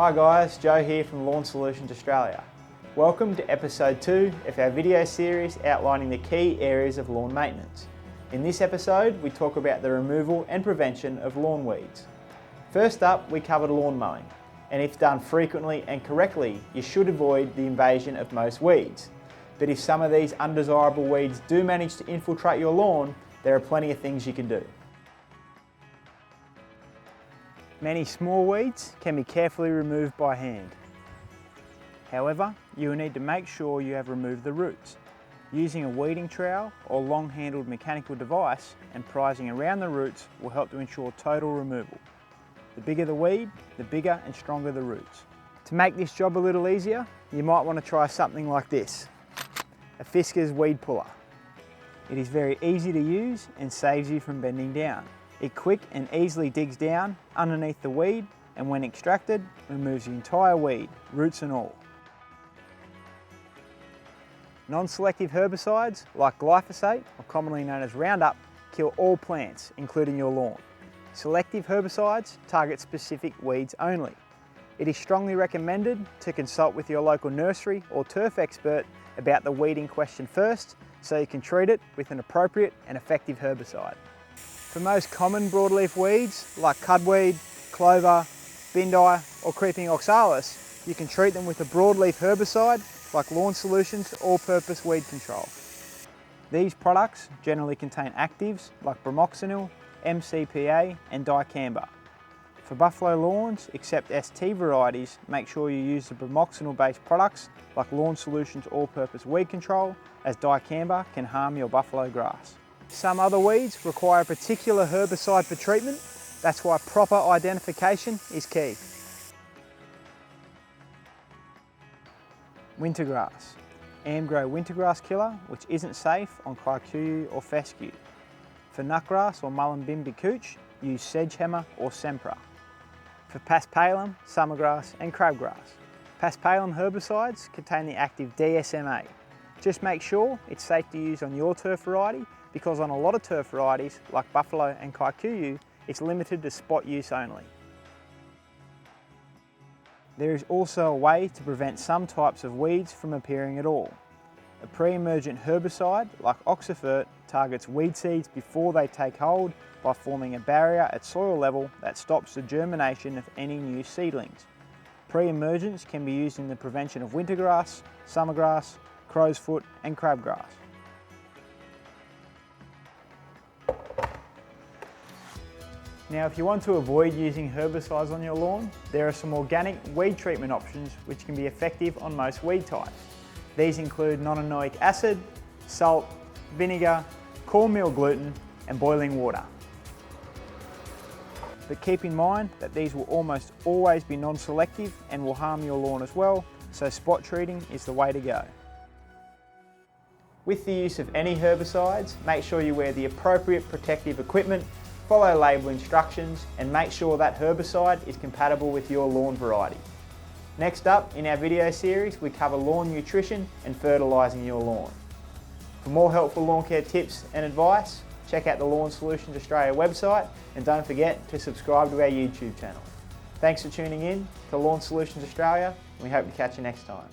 Hi guys, Joe here from Lawn Solutions Australia. Welcome to episode 2 of our video series outlining the key areas of lawn maintenance. In this episode, we talk about the removal and prevention of lawn weeds. First up, we covered lawn mowing, and if done frequently and correctly, you should avoid the invasion of most weeds. But if some of these undesirable weeds do manage to infiltrate your lawn, there are plenty of things you can do. Many small weeds can be carefully removed by hand. However, you will need to make sure you have removed the roots. Using a weeding trowel or long-handled mechanical device and prising around the roots will help to ensure total removal. The bigger the weed, the bigger and stronger the roots. To make this job a little easier, you might want to try something like this, a Fiskars weed puller. It is very easy to use and saves you from bending down. It quick and easily digs down underneath the weed and when extracted, removes the entire weed, roots and all. Non-selective herbicides like glyphosate, or commonly known as Roundup, kill all plants, including your lawn. Selective herbicides target specific weeds only. It is strongly recommended to consult with your local nursery or turf expert about the weed in question first, so you can treat it with an appropriate and effective herbicide. For most common broadleaf weeds like cudweed, clover, bindi or creeping oxalis, you can treat them with a broadleaf herbicide like Lawn Solutions All-Purpose Weed Control. These products generally contain actives like bromoxynil, MCPA and dicamba. For buffalo lawns, except ST varieties, make sure you use the bromoxynil-based products like Lawn Solutions All-Purpose Weed Control, as dicamba can harm your buffalo grass. Some other weeds require a particular herbicide for treatment. That's why proper identification is key. Wintergrass. Amgrow wintergrass killer, which isn't safe on kikuyu or fescue. For nutgrass or mullumbimby couch, use sedgehammer or sempra. For paspalum, summergrass and crabgrass. Paspalum herbicides contain the active DSMA. Just make sure it's safe to use on your turf variety, because on a lot of turf varieties like buffalo and kikuyu, it's limited to spot use only. There is also a way to prevent some types of weeds from appearing at all. A pre-emergent herbicide like oxyfert targets weed seeds before they take hold by forming a barrier at soil level that stops the germination of any new seedlings. Pre-emergents can be used in the prevention of wintergrass, summergrass, crow's foot and crabgrass. Now, if you want to avoid using herbicides on your lawn, there are some organic weed treatment options which can be effective on most weed types. These include non-anoic acid, salt, vinegar, cornmeal gluten and boiling water. But keep in mind that these will almost always be non-selective and will harm your lawn as well, so spot treating is the way to go. With the use of any herbicides, make sure you wear the appropriate protective equipment, follow label instructions and make sure that herbicide is compatible with your lawn variety. Next up in our video series, we cover lawn nutrition and fertilising your lawn. For more helpful lawn care tips and advice, check out the Lawn Solutions Australia website and don't forget to subscribe to our YouTube channel. Thanks for tuning in to Lawn Solutions Australia and we hope to catch you next time.